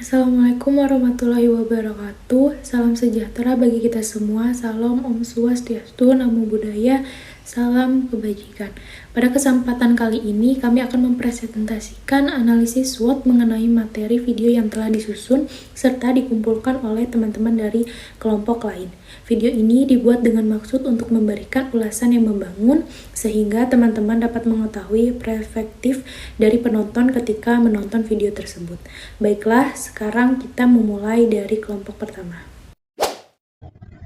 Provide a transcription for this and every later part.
Assalamualaikum warahmatullahi wabarakatuh. Salam sejahtera bagi kita semua. Salam Om Swastiastu, Namo Buddhaya, salam kebajikan. Pada kesempatan kali ini, kami akan mempresentasikan analisis SWOT mengenai materi video yang telah disusun serta dikumpulkan oleh teman-teman dari kelompok lain. Video ini dibuat dengan maksud untuk memberikan ulasan yang membangun sehingga teman-teman dapat mengetahui perspektif dari penonton ketika menonton video tersebut. Baiklah, sekarang kita memulai dari kelompok pertama.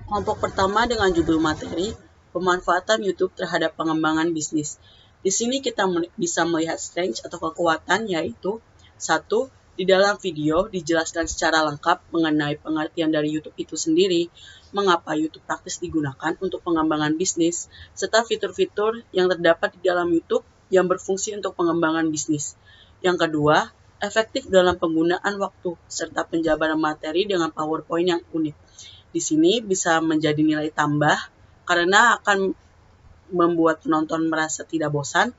Kelompok pertama dengan judul materi, pemanfaatan YouTube terhadap pengembangan bisnis. Di sini kita bisa melihat strength atau kekuatan, yaitu 1. Di dalam video dijelaskan secara lengkap mengenai pengertian dari YouTube itu sendiri, mengapa YouTube praktis digunakan untuk pengembangan bisnis, serta fitur-fitur yang terdapat di dalam YouTube yang berfungsi untuk pengembangan bisnis. Yang kedua, efektif dalam penggunaan waktu, serta penjabaran materi dengan PowerPoint yang unik. Di sini bisa menjadi nilai tambah karena akan membuat penonton merasa tidak bosan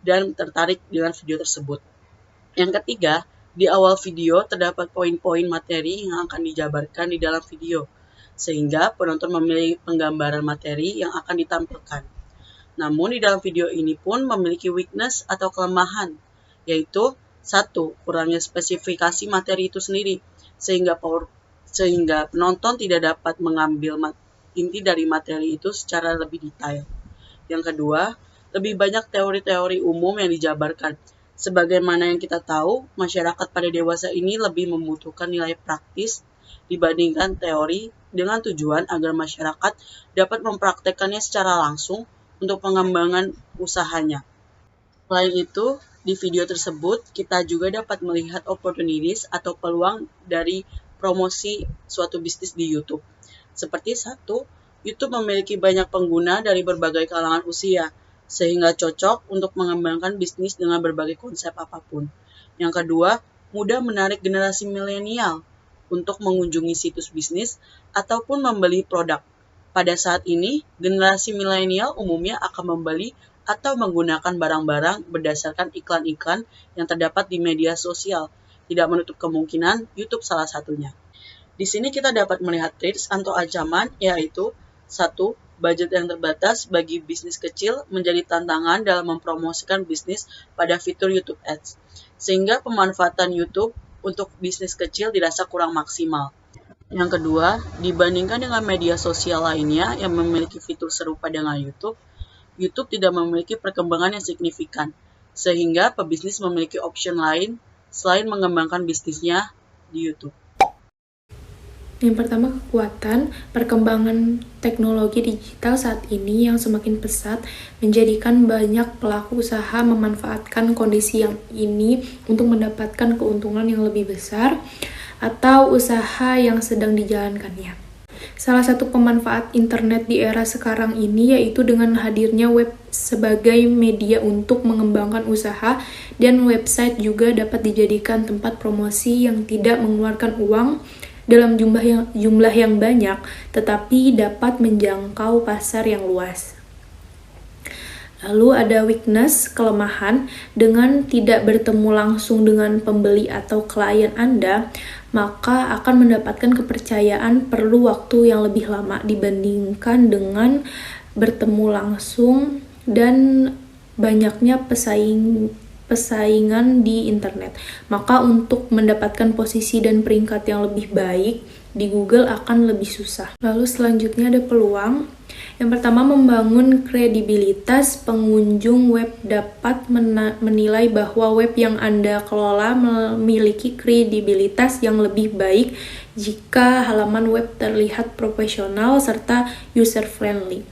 dan tertarik dengan video tersebut. Yang ketiga, di awal video terdapat poin-poin materi yang akan dijabarkan di dalam video, sehingga penonton memiliki penggambaran materi yang akan ditampilkan. Namun di dalam video ini pun memiliki weakness atau kelemahan, yaitu 1. Kurangnya spesifikasi materi itu sendiri, sehingga penonton tidak dapat mengambil inti dari materi itu secara lebih detail. Yang kedua, lebih banyak teori-teori umum yang dijabarkan. Sebagaimana yang kita tahu, masyarakat pada dewasa ini lebih membutuhkan nilai praktis dibandingkan teori dengan tujuan agar masyarakat dapat mempraktekkannya secara langsung untuk pengembangan usahanya. Selain itu, di video tersebut kita juga dapat melihat opportunities atau peluang dari promosi suatu bisnis di YouTube. Seperti 1, YouTube memiliki banyak pengguna dari berbagai kalangan usia, sehingga cocok untuk mengembangkan bisnis dengan berbagai konsep apapun. Yang kedua, mudah menarik generasi milenial untuk mengunjungi situs bisnis ataupun membeli produk. Pada saat ini, generasi milenial umumnya akan membeli atau menggunakan barang-barang berdasarkan iklan-iklan yang terdapat di media sosial. Tidak menutup kemungkinan YouTube salah satunya. Di sini kita dapat melihat threats atau ancaman, yaitu 1. Budget yang terbatas bagi bisnis kecil menjadi tantangan dalam mempromosikan bisnis pada fitur YouTube Ads, sehingga pemanfaatan YouTube untuk bisnis kecil dirasa kurang maksimal. Yang kedua, dibandingkan dengan media sosial lainnya yang memiliki fitur serupa dengan YouTube, YouTube tidak memiliki perkembangan yang signifikan, sehingga pebisnis memiliki option lain selain mengembangkan bisnisnya di YouTube. Yang pertama, kekuatan perkembangan teknologi digital saat ini yang semakin pesat menjadikan banyak pelaku usaha memanfaatkan kondisi yang ini untuk mendapatkan keuntungan yang lebih besar atau usaha yang sedang dijalankannya. Salah satu pemanfaat internet di era sekarang ini yaitu dengan hadirnya web sebagai media untuk mengembangkan usaha, dan website juga dapat dijadikan tempat promosi yang tidak mengeluarkan uang dalam jumlah yang banyak, tetapi dapat menjangkau pasar yang luas. Lalu ada weakness, kelemahan, dengan tidak bertemu langsung dengan pembeli atau klien Anda, maka akan mendapatkan kepercayaan perlu waktu yang lebih lama dibandingkan dengan bertemu langsung dan banyaknya pesaingan di internet. Maka untuk mendapatkan posisi dan peringkat yang lebih baik di Google akan lebih susah. Lalu selanjutnya ada peluang. Yang pertama, membangun kredibilitas. Pengunjung web dapat menilai bahwa web yang Anda kelola memiliki kredibilitas yang lebih baik jika halaman web terlihat profesional serta user-friendly.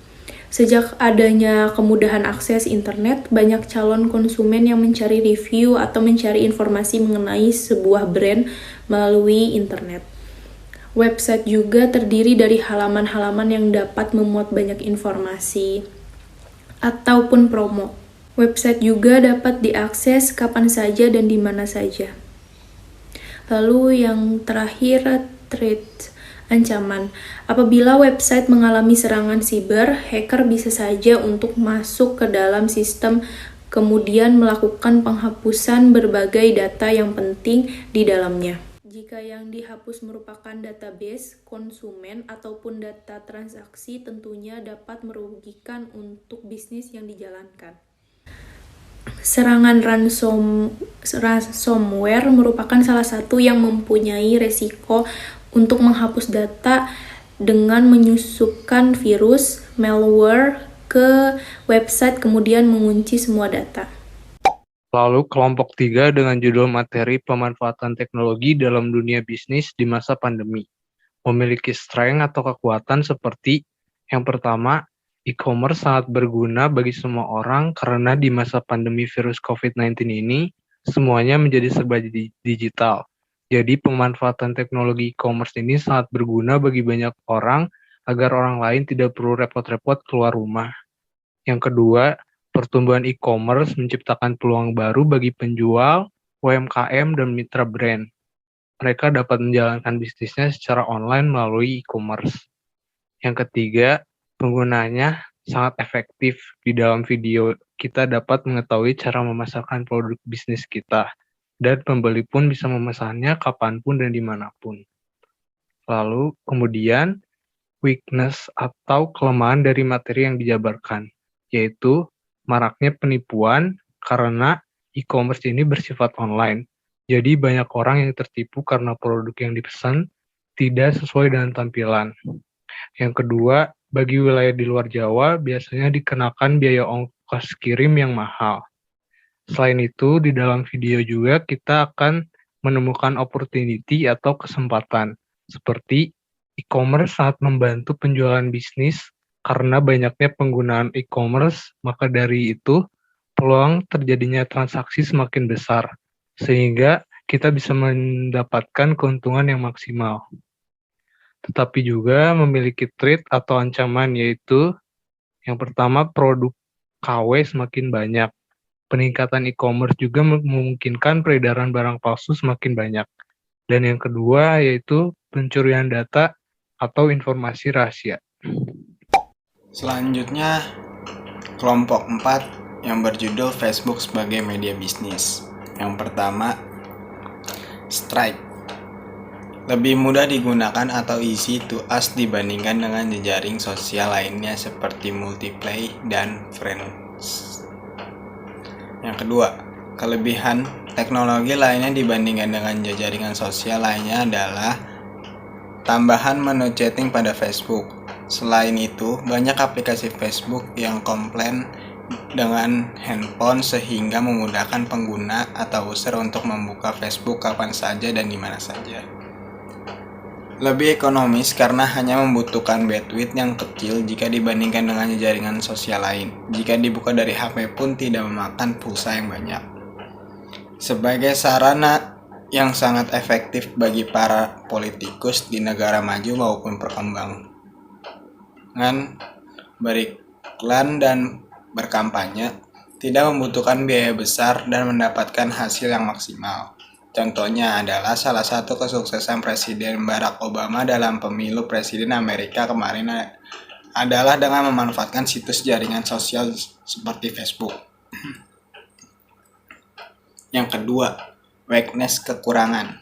Sejak adanya kemudahan akses internet, banyak calon konsumen yang mencari review atau mencari informasi mengenai sebuah brand melalui internet. Website juga terdiri dari halaman-halaman yang dapat memuat banyak informasi ataupun promo. Website juga dapat diakses kapan saja dan di mana saja. Lalu yang terakhir, threat. Ancaman. Apabila website mengalami serangan siber, hacker bisa saja untuk masuk ke dalam sistem kemudian melakukan penghapusan berbagai data yang penting di dalamnya. Jika yang dihapus merupakan database, konsumen, ataupun data transaksi, tentunya dapat merugikan untuk bisnis yang dijalankan. Serangan ransomware merupakan salah satu yang mempunyai resiko untuk menghapus data dengan menyusupkan virus, malware ke website kemudian mengunci semua data. Lalu kelompok 3 dengan judul materi pemanfaatan teknologi dalam dunia bisnis di masa pandemi. Memiliki strength atau kekuatan seperti yang pertama, e-commerce sangat berguna bagi semua orang karena di masa pandemi virus COVID-19 ini, semuanya menjadi serba digital. Jadi pemanfaatan teknologi e-commerce ini sangat berguna bagi banyak orang agar orang lain tidak perlu repot-repot keluar rumah. Yang kedua, pertumbuhan e-commerce menciptakan peluang baru bagi penjual, UMKM, dan mitra brand. Mereka dapat menjalankan bisnisnya secara online melalui e-commerce. Yang ketiga, penggunanya sangat efektif. Di dalam video, kita dapat mengetahui cara memasarkan produk bisnis kita, dan pembeli pun bisa memesannya kapanpun dan dimanapun. Lalu, kemudian, weakness atau kelemahan dari materi yang dijabarkan, yaitu maraknya penipuan karena e-commerce ini bersifat online. Jadi banyak orang yang tertipu karena produk yang dipesan tidak sesuai dengan tampilan. Yang kedua, bagi wilayah di luar Jawa biasanya dikenakan biaya ongkos kirim yang mahal. Selain itu, di dalam video juga kita akan menemukan opportunity atau kesempatan, seperti e-commerce sangat membantu penjualan bisnis karena banyaknya penggunaan e-commerce, maka dari itu peluang terjadinya transaksi semakin besar, sehingga kita bisa mendapatkan keuntungan yang maksimal. Tetapi juga memiliki threat atau ancaman, yaitu yang pertama, produk KW semakin banyak. Peningkatan e-commerce juga memungkinkan peredaran barang palsu semakin banyak. Dan yang kedua yaitu pencurian data atau informasi rahasia. Selanjutnya, kelompok 4 yang berjudul Facebook sebagai media bisnis. Yang pertama, Strike. Lebih mudah digunakan atau easy to use dibandingkan dengan jejaring sosial lainnya seperti Multiplay dan Friends. Yang kedua, kelebihan teknologi lainnya dibandingkan dengan jaringan sosial lainnya adalah tambahan menu chatting pada Facebook. Selain itu, banyak aplikasi Facebook yang komplain dengan handphone sehingga memudahkan pengguna atau user untuk membuka Facebook kapan saja dan di mana saja. Lebih ekonomis karena hanya membutuhkan bandwidth yang kecil jika dibandingkan dengan jaringan sosial lain. Jika dibuka dari HP pun tidak memakan pulsa yang banyak. Sebagai sarana yang sangat efektif bagi para politikus di negara maju maupun perkembangan, beriklan dan berkampanye, tidak membutuhkan biaya besar dan mendapatkan hasil yang maksimal. Contohnya adalah salah satu kesuksesan Presiden Barack Obama dalam pemilu Presiden Amerika kemarin adalah dengan memanfaatkan situs jaringan sosial seperti Facebook. Yang kedua, weakness kekurangan.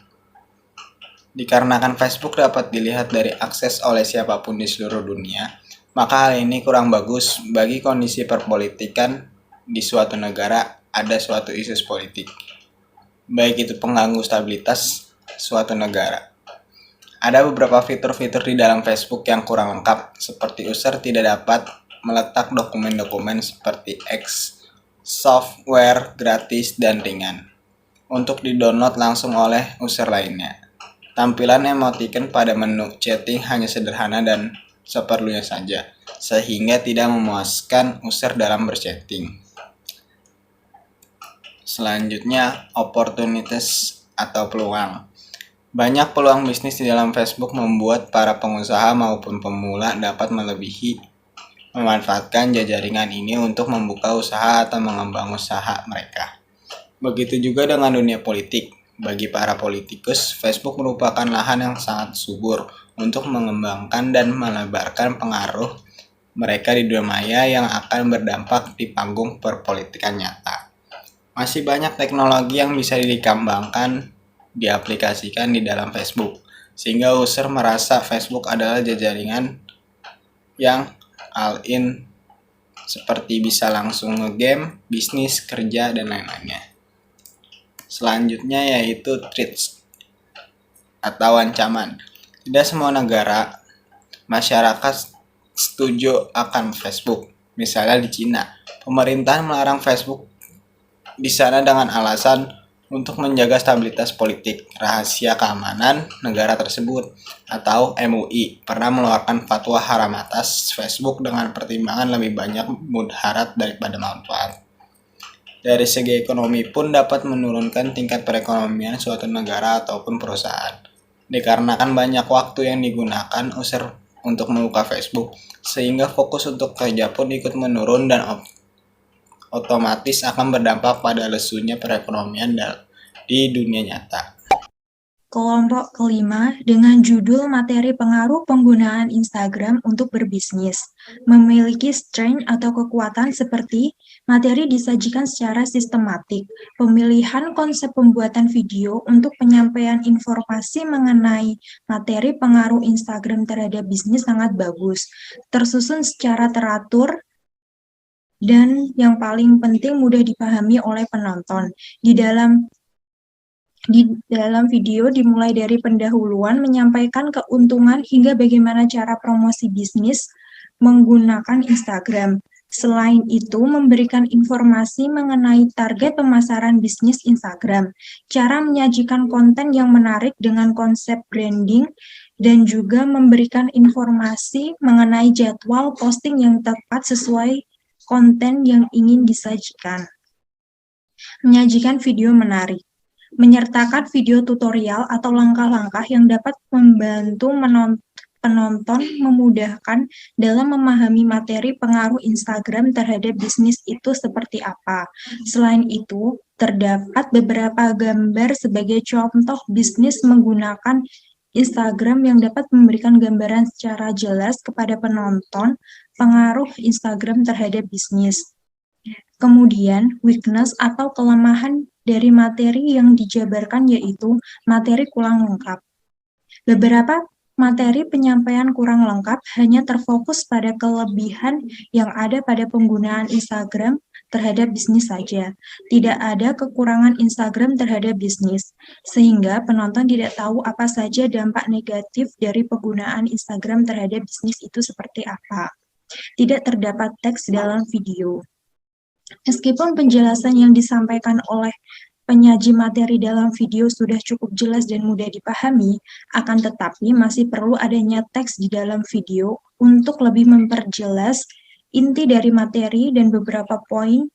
Dikarenakan Facebook dapat dilihat dari akses oleh siapapun di seluruh dunia, maka hal ini kurang bagus bagi kondisi perpolitikan di suatu negara ada suatu isu politik, baik itu pengganggu stabilitas suatu negara. Ada beberapa fitur-fitur di dalam Facebook yang kurang lengkap, seperti user tidak dapat meletak dokumen-dokumen seperti X, software gratis dan ringan, untuk di-download langsung oleh user lainnya. Tampilan emoticon pada menu chatting hanya sederhana dan seperlunya saja, sehingga tidak memuaskan user dalam berchatting. Selanjutnya, opportunities atau peluang. Banyak peluang bisnis di dalam Facebook membuat para pengusaha maupun pemula dapat memanfaatkan jaringan ini untuk membuka usaha atau mengembang usaha mereka. Begitu juga dengan dunia politik. Bagi para politikus, Facebook merupakan lahan yang sangat subur untuk mengembangkan dan melebarkan pengaruh mereka di dunia maya yang akan berdampak di panggung perpolitikan nyata. Masih banyak teknologi yang bisa dikembangkan diaplikasikan di dalam Facebook, sehingga user merasa Facebook adalah jaringan yang all-in seperti bisa langsung ngegame, bisnis, kerja, dan lain-lainnya. Selanjutnya yaitu threats atau ancaman. Tidak semua negara masyarakat setuju akan Facebook. Misalnya di Cina, pemerintah melarang Facebook di sana dengan alasan untuk menjaga stabilitas politik, rahasia keamanan negara tersebut, atau MUI pernah mengeluarkan fatwa haram atas Facebook dengan pertimbangan lebih banyak mudarat daripada manfaat. Dari segi ekonomi pun dapat menurunkan tingkat perekonomian suatu negara ataupun perusahaan. Dikarenakan banyak waktu yang digunakan user untuk membuka Facebook, sehingga fokus untuk kerja pun ikut menurun dan otomatis akan berdampak pada lesunya perekonomian di dunia nyata. Kelompok kelima dengan judul materi pengaruh penggunaan Instagram untuk berbisnis, memiliki strength atau kekuatan seperti materi disajikan secara sistematik, pemilihan konsep pembuatan video untuk penyampaian informasi mengenai materi pengaruh Instagram terhadap bisnis sangat bagus, tersusun secara teratur, dan yang paling penting mudah dipahami oleh penonton. Di dalam video dimulai dari pendahuluan menyampaikan keuntungan hingga bagaimana cara promosi bisnis menggunakan Instagram. Selain itu, memberikan informasi mengenai target pemasaran bisnis Instagram, cara menyajikan konten yang menarik dengan konsep branding, dan juga memberikan informasi mengenai jadwal posting yang tepat sesuai konten yang ingin disajikan. Menyajikan video menarik. Menyertakan video tutorial atau langkah-langkah yang dapat membantu penonton memudahkan dalam memahami materi pengaruh Instagram terhadap bisnis itu seperti apa. Selain itu, terdapat beberapa gambar sebagai contoh bisnis menggunakan Instagram yang dapat memberikan gambaran secara jelas kepada penonton pengaruh Instagram terhadap bisnis. Kemudian, weakness atau kelemahan dari materi yang dijabarkan yaitu materi kurang lengkap. Beberapa materi penyampaian kurang lengkap hanya terfokus pada kelebihan yang ada pada penggunaan Instagram terhadap bisnis saja. Tidak ada kekurangan Instagram terhadap bisnis, sehingga penonton tidak tahu apa saja dampak negatif dari penggunaan Instagram terhadap bisnis itu seperti apa. Tidak terdapat teks dalam video. Meskipun penjelasan yang disampaikan oleh penyaji materi dalam video sudah cukup jelas dan mudah dipahami, akan tetapi masih perlu adanya teks di dalam video untuk lebih memperjelas inti dari materi dan beberapa poin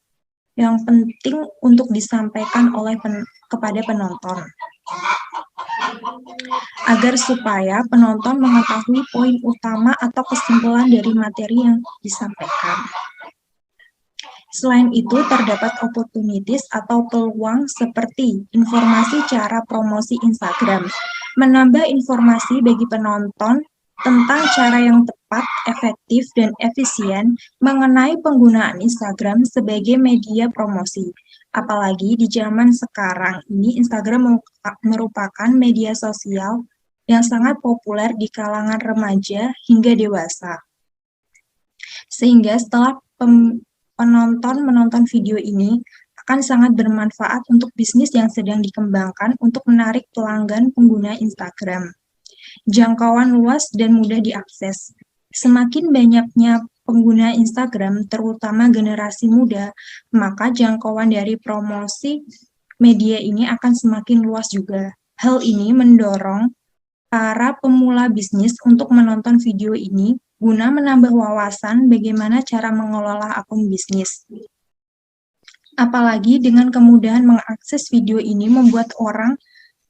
yang penting untuk disampaikan kepada penonton. Agar supaya penonton mengetahui poin utama atau kesimpulan dari materi yang disampaikan. Selain itu, terdapat opportunities atau peluang seperti informasi cara promosi Instagram, menambah informasi bagi penonton tentang cara yang tepat, efektif, dan efisien mengenai penggunaan Instagram sebagai media promosi. Apalagi di zaman sekarang ini, Instagram merupakan media sosial yang sangat populer di kalangan remaja hingga dewasa. Sehingga setelah penonton menonton video ini akan sangat bermanfaat untuk bisnis yang sedang dikembangkan untuk menarik pelanggan pengguna Instagram. Jangkauan luas dan mudah diakses. Semakin banyaknya pengguna Instagram, terutama generasi muda, maka jangkauan dari promosi media ini akan semakin luas juga. Hal ini mendorong para pemula bisnis untuk menonton video ini guna menambah wawasan bagaimana cara mengelola akun bisnis. Apalagi dengan kemudahan mengakses video ini membuat orang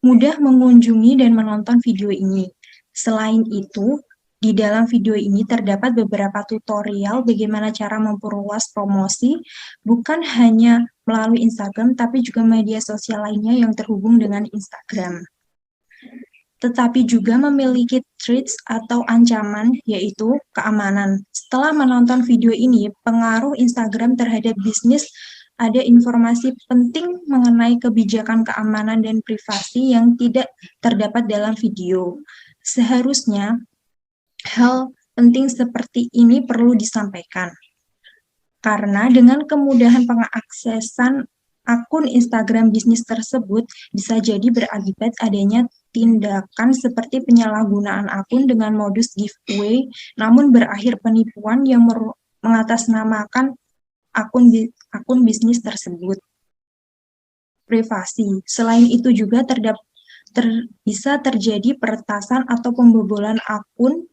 mudah mengunjungi dan menonton video ini. Selain itu, di dalam video ini terdapat beberapa tutorial bagaimana cara memperluas promosi, bukan hanya melalui Instagram, tapi juga media sosial lainnya yang terhubung dengan Instagram. Tetapi juga memiliki threats atau ancaman, yaitu keamanan. Setelah menonton video ini, pengaruh Instagram terhadap bisnis ada informasi penting mengenai kebijakan keamanan dan privasi yang tidak terdapat dalam video. Seharusnya hal penting seperti ini perlu disampaikan. Karena dengan kemudahan pengaksesan akun Instagram bisnis tersebut bisa jadi berakibat adanya tindakan seperti penyalahgunaan akun dengan modus giveaway, namun berakhir penipuan yang mengatasnamakan akun bisnis tersebut. Privasi. Selain itu juga bisa terjadi peretasan atau pembobolan akun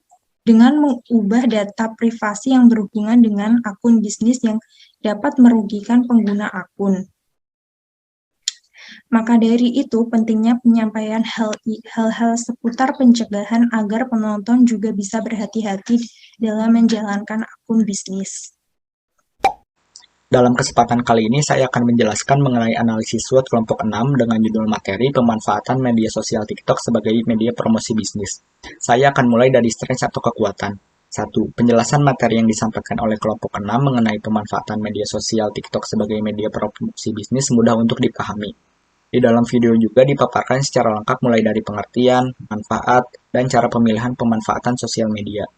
dengan mengubah data privasi yang berhubungan dengan akun bisnis yang dapat merugikan pengguna akun. Maka dari itu, pentingnya penyampaian hal-hal seputar pencegahan agar penonton juga bisa berhati-hati dalam menjalankan akun bisnis. Dalam kesempatan kali ini, saya akan menjelaskan mengenai analisis SWOT kelompok 6 dengan judul materi pemanfaatan media sosial TikTok sebagai media promosi bisnis. Saya akan mulai dari strength atau kekuatan. 1. Penjelasan materi yang disampaikan oleh kelompok 6 mengenai pemanfaatan media sosial TikTok sebagai media promosi bisnis mudah untuk dipahami. Di dalam video juga dipaparkan secara lengkap mulai dari pengertian, manfaat, dan cara pemilihan pemanfaatan sosial media.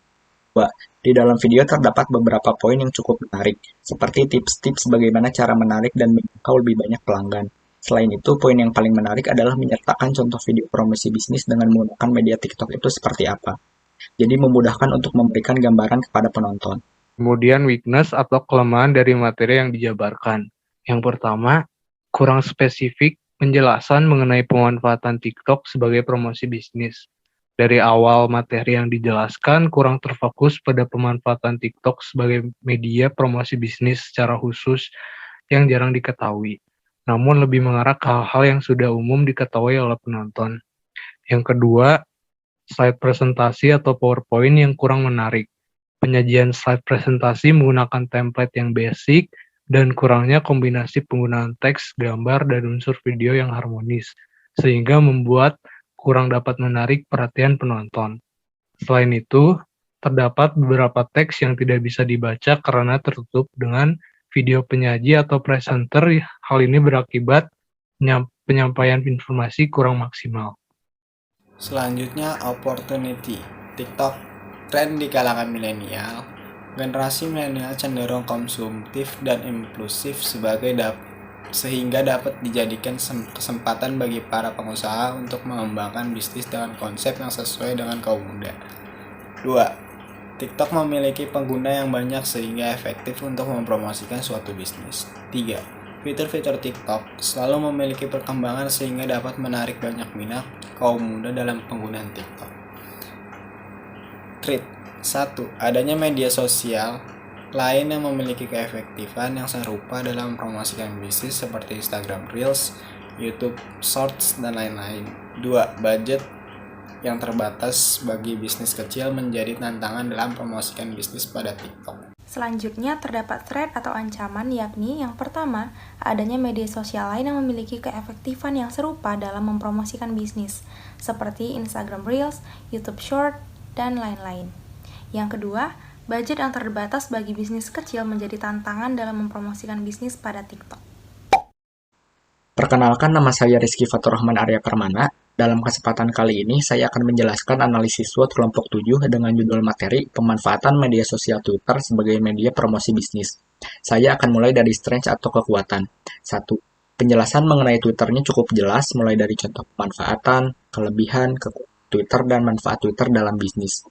2. Di dalam video terdapat beberapa poin yang cukup menarik, seperti tips-tips bagaimana cara menarik dan menjangkau lebih banyak pelanggan. Selain itu, poin yang paling menarik adalah menyertakan contoh video promosi bisnis dengan menggunakan media TikTok itu seperti apa. Jadi memudahkan untuk memberikan gambaran kepada penonton. Kemudian weakness atau kelemahan dari materi yang dijabarkan. Yang pertama, kurang spesifik penjelasan mengenai pemanfaatan TikTok sebagai promosi bisnis. Dari awal materi yang dijelaskan kurang terfokus pada pemanfaatan TikTok sebagai media promosi bisnis secara khusus yang jarang diketahui, namun lebih mengarah ke hal-hal yang sudah umum diketahui oleh penonton. Yang kedua, slide presentasi atau PowerPoint yang kurang menarik. Penyajian slide presentasi menggunakan template yang basic dan kurangnya kombinasi penggunaan teks, gambar, dan unsur video yang harmonis, sehingga membuat kurang dapat menarik perhatian penonton. Selain itu, terdapat beberapa teks yang tidak bisa dibaca karena tertutup dengan video penyaji atau presenter. Hal ini berakibat penyampaian informasi kurang maksimal. Selanjutnya, opportunity. TikTok tren di kalangan milenial. Generasi milenial cenderung konsumtif dan impulsif sehingga dapat dijadikan kesempatan bagi para pengusaha untuk mengembangkan bisnis dengan konsep yang sesuai dengan kaum muda. 2. TikTok memiliki pengguna yang banyak sehingga efektif untuk mempromosikan suatu bisnis. 3. Fitur-fitur TikTok selalu memiliki perkembangan sehingga dapat menarik banyak minat kaum muda dalam penggunaan TikTok. Trait 1. Adanya media sosial lain yang memiliki keefektifan yang serupa dalam mempromosikan bisnis seperti Instagram Reels, YouTube Shorts, dan lain-lain. 2. Budget yang terbatas bagi bisnis kecil menjadi tantangan dalam mempromosikan bisnis pada TikTok. Selanjutnya terdapat threat atau ancaman, yakni yang pertama, adanya media sosial lain yang memiliki keefektifan yang serupa dalam mempromosikan bisnis, seperti Instagram Reels, YouTube Short, dan lain-lain. Yang kedua, budget yang terbatas bagi bisnis kecil menjadi tantangan dalam mempromosikan bisnis pada TikTok. Perkenalkan, nama saya Rizky Faturrahman Arya Permana. Dalam kesempatan kali ini, saya akan menjelaskan analisis SWOT kelompok 7 dengan judul materi pemanfaatan media sosial Twitter sebagai media promosi bisnis. Saya akan mulai dari strength atau kekuatan. 1. Penjelasan mengenai Twitternya cukup jelas, mulai dari contoh pemanfaatan, kelebihan, Twitter, dan manfaat Twitter dalam bisnis.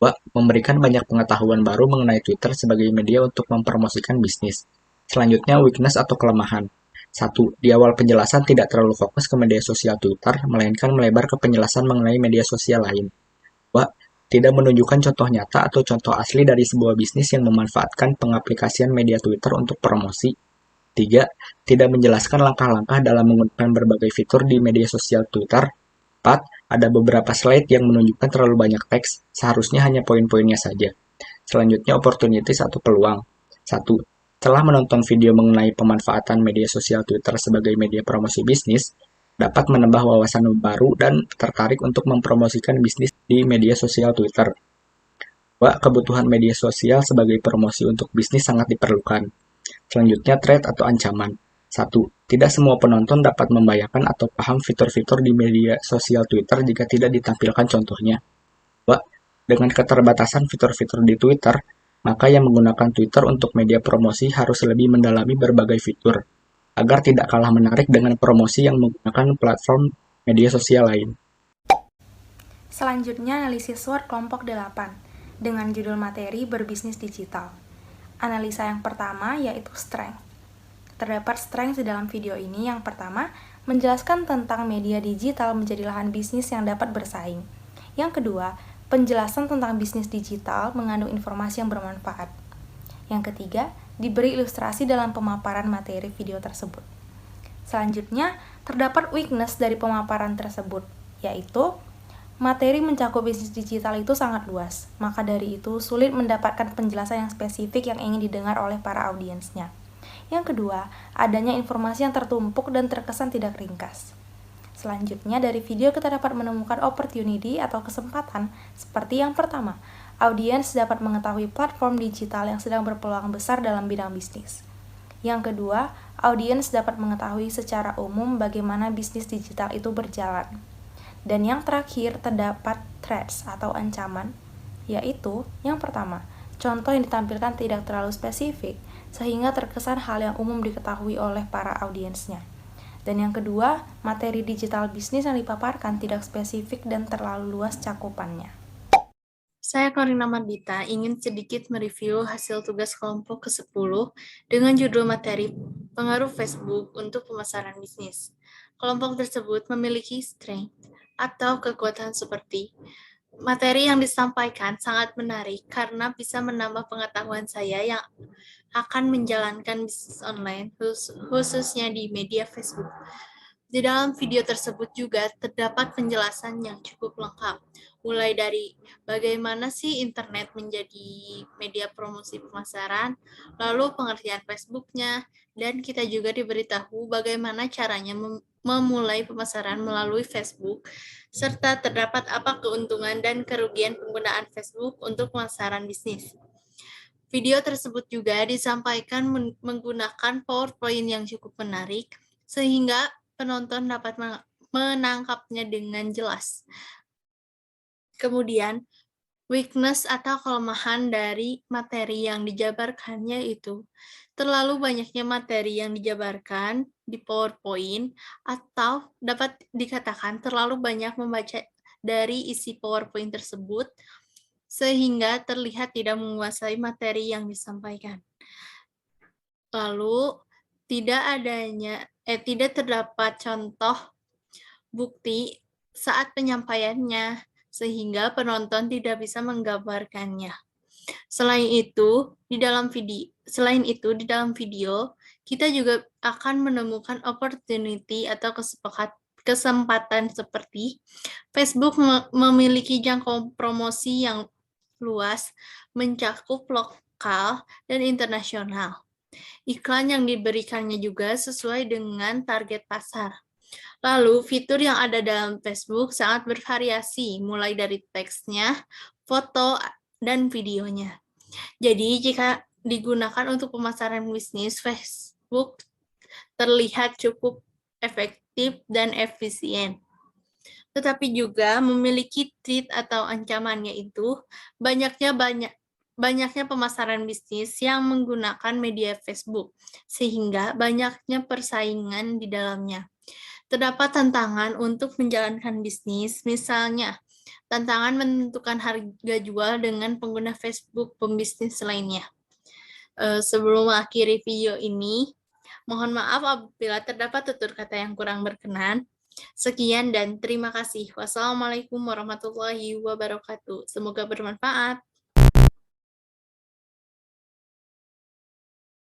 2. Memberikan banyak pengetahuan baru mengenai Twitter sebagai media untuk mempromosikan bisnis. Selanjutnya, weakness atau kelemahan. 1. Di awal penjelasan tidak terlalu fokus ke media sosial Twitter, melainkan melebar ke penjelasan mengenai media sosial lain. 2. Tidak menunjukkan contoh nyata atau contoh asli dari sebuah bisnis yang memanfaatkan pengaplikasian media Twitter untuk promosi. 3. Tidak menjelaskan langkah-langkah dalam menggunakan berbagai fitur di media sosial Twitter. 4. Ada beberapa slide yang menunjukkan terlalu banyak teks, seharusnya hanya poin-poinnya saja. Selanjutnya, opportunities atau peluang. 1. Setelah menonton video mengenai pemanfaatan media sosial Twitter sebagai media promosi bisnis, dapat menambah wawasan baru dan tertarik untuk mempromosikan bisnis di media sosial Twitter. 2. Kebutuhan media sosial sebagai promosi untuk bisnis sangat diperlukan. Selanjutnya, threat atau ancaman. 1. Tidak semua penonton dapat membayangkan atau paham fitur-fitur di media sosial Twitter jika tidak ditampilkan contohnya. 2. Dengan keterbatasan fitur-fitur di Twitter, maka yang menggunakan Twitter untuk media promosi harus lebih mendalami berbagai fitur, agar tidak kalah menarik dengan promosi yang menggunakan platform media sosial lain. Selanjutnya, analisis SWOT kelompok 8 dengan judul materi berbisnis digital. Analisa yang pertama yaitu strength. Terdapat strength di dalam video ini. Yang pertama, menjelaskan tentang media digital menjadi lahan bisnis yang dapat bersaing. Yang kedua, penjelasan tentang bisnis digital mengandung informasi yang bermanfaat. Yang ketiga, diberi ilustrasi dalam pemaparan materi video tersebut. Selanjutnya, terdapat weakness dari pemaparan tersebut, yaitu materi mencakup bisnis digital itu sangat luas, maka dari itu sulit mendapatkan penjelasan yang spesifik yang ingin didengar oleh para audiensnya. Yang kedua, adanya informasi yang tertumpuk dan terkesan tidak ringkas. Selanjutnya, dari video kita dapat menemukan opportunity atau kesempatan, seperti yang pertama, audiens dapat mengetahui platform digital yang sedang berpeluang besar dalam bidang bisnis. Yang kedua, audiens dapat mengetahui secara umum bagaimana bisnis digital itu berjalan. Dan yang terakhir, terdapat threats atau ancaman, yaitu yang pertama, contoh yang ditampilkan tidak terlalu spesifik, sehingga terkesan hal yang umum diketahui oleh para audiensnya. Dan yang kedua, materi digital bisnis yang dipaparkan tidak spesifik dan terlalu luas cakupannya. Saya Corina Mardita ingin sedikit mereview hasil tugas kelompok ke-10 dengan judul materi pengaruh Facebook untuk pemasaran bisnis. Kelompok tersebut memiliki strength atau kekuatan seperti materi yang disampaikan sangat menarik karena bisa menambah pengetahuan saya yang akan menjalankan bisnis online khususnya di media Facebook. Di dalam video tersebut juga terdapat penjelasan yang cukup lengkap, mulai dari bagaimana sih internet menjadi media promosi pemasaran, lalu pengertian Facebook-nya, dan kita juga diberitahu bagaimana caranya memulai pemasaran melalui Facebook, serta terdapat apa keuntungan dan kerugian penggunaan Facebook untuk pemasaran bisnis. Video tersebut juga disampaikan menggunakan PowerPoint yang cukup menarik, sehingga penonton dapat menangkapnya dengan jelas. Kemudian, weakness atau kelemahan dari materi yang dijabarkan yaitu terlalu banyaknya materi yang dijabarkan di PowerPoint atau dapat dikatakan terlalu banyak membaca dari isi PowerPoint tersebut sehingga terlihat tidak menguasai materi yang disampaikan. Lalu tidak terdapat contoh bukti saat penyampaiannya sehingga penonton tidak bisa menggambarkannya. Selain itu, di dalam video, kita juga akan menemukan opportunity atau kesempatan seperti Facebook memiliki jangkauan promosi yang luas, mencakup lokal dan internasional. Iklan yang diberikannya juga sesuai dengan target pasar. Lalu, fitur yang ada dalam Facebook sangat bervariasi, mulai dari teksnya, foto, dan videonya. Jadi, jika digunakan untuk pemasaran bisnis, Facebook terlihat cukup efektif dan efisien. Tetapi juga memiliki threat atau ancaman, yaitu banyaknya pemasaran bisnis yang menggunakan media Facebook, sehingga banyaknya persaingan di dalamnya. Terdapat tantangan untuk menjalankan bisnis, misalnya tantangan menentukan harga jual dengan pengguna Facebook pembisnis lainnya. Sebelum mengakhiri video ini, mohon maaf apabila terdapat tutur kata yang kurang berkenan. Sekian dan terima kasih. Wassalamualaikum warahmatullahi wabarakatuh. Semoga bermanfaat.